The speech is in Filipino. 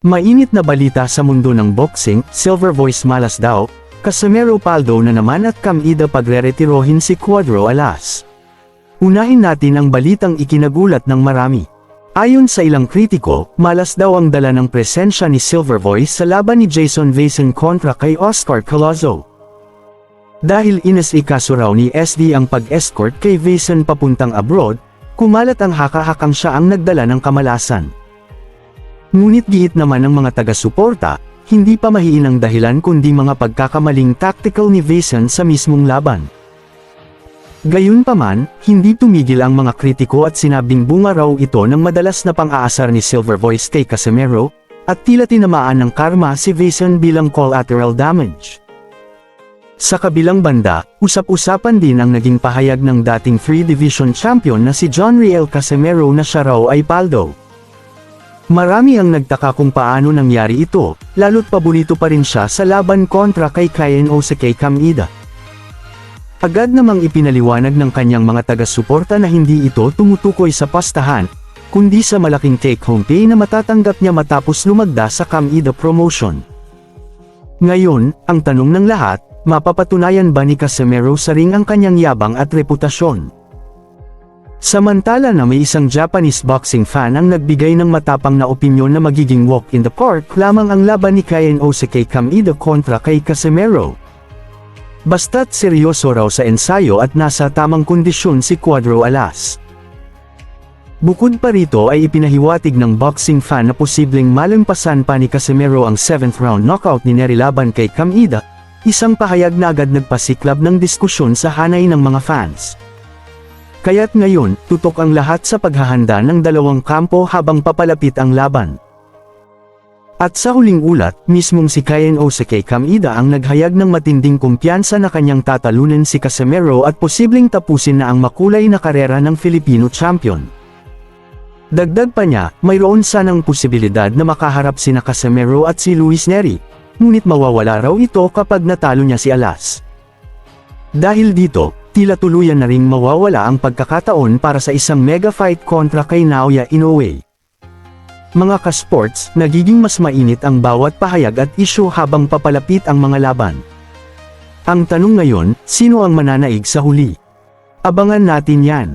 Mainit na balita sa mundo ng boxing, Silver Voice malas daw, Casimero paldo na naman at Kamida pagreretirohin si Cuadro Alas. Unahin natin ang balitang ikinagulat ng marami. Ayon sa ilang kritiko, malas daw ang dala ng presensya ni Silver Voice sa laban ni Jason Vason kontra kay Oscar Collazo. Dahil inasikaso raw ni SD ang pag-escort kay Vason papuntang abroad, kumalat ang haka-hakang siya ang nagdala ng kamalasan. Ngunit gihit naman ng mga taga-suporta, hindi pa mahiinang dahilan kundi mga pagkakamaling tactical ni Vason sa mismong laban. Gayunpaman, hindi tumigil ang mga kritiko at sinabing bunga raw ito ng madalas na pang-aasar ni Silver Voice kay Casimero, at tila tinamaan ng karma si Vason bilang collateral damage. Sa kabilang banda, usap-usapan din ang naging pahayag ng dating 3 Division champion na si John Riel Casimero na siya raw ay paldo. Marami ang nagtaka kung paano nangyari ito, lalo't paborito pa rin siya sa laban kontra kay Inosuke Kamida. Agad namang ipinaliwanag ng kanyang mga taga-suporta na hindi ito tumutukoy sa pastahan, kundi sa malaking take-home pay na matatanggap niya matapos lumagda sa Kamida promotion. Ngayon, ang tanong ng lahat, mapapatunayan ba ni Casimero sa ring ang kanyang yabang at reputasyon? Samantala na may isang Japanese boxing fan ang nagbigay ng matapang na opinyon na magiging walk in the park lamang ang laban ni Inosuke Kamida kontra kay Casimero. Basta't seryoso raw sa ensayo at nasa tamang kondisyon si Cuadro Alas. Bukod pa rito ay ipinahiwatig ng boxing fan na posibleng malampasan pa ni Casimero ang 7th round knockout ni Nery laban kay Kamida, isang pahayag na agad nagpasiklab ng diskusyon sa hanay ng mga fans. Kaya't ngayon, tutok ang lahat sa paghahanda ng dalawang kampo habang papalapit ang laban. At sa huling ulat, mismong si Inosuke Kamida ang naghayag ng matinding kumpiyansa na kanyang tatalunin si Casimero at posibleng tapusin na ang makulay na karera ng Filipino champion. Dagdag pa niya, mayroon sanang posibilidad na makaharap sina Casimero at si Luis Nery, ngunit mawawala raw ito kapag natalo niya si Alas. Dahil dito, tila tuluyan na ring mawawala ang pagkakataon para sa isang mega fight kontra kay Naoya Inoue. Mga ka-sports, nagiging mas mainit ang bawat pahayag at isyu habang papalapit ang mga laban. Ang tanong ngayon, sino ang mananaig sa huli? Abangan natin yan.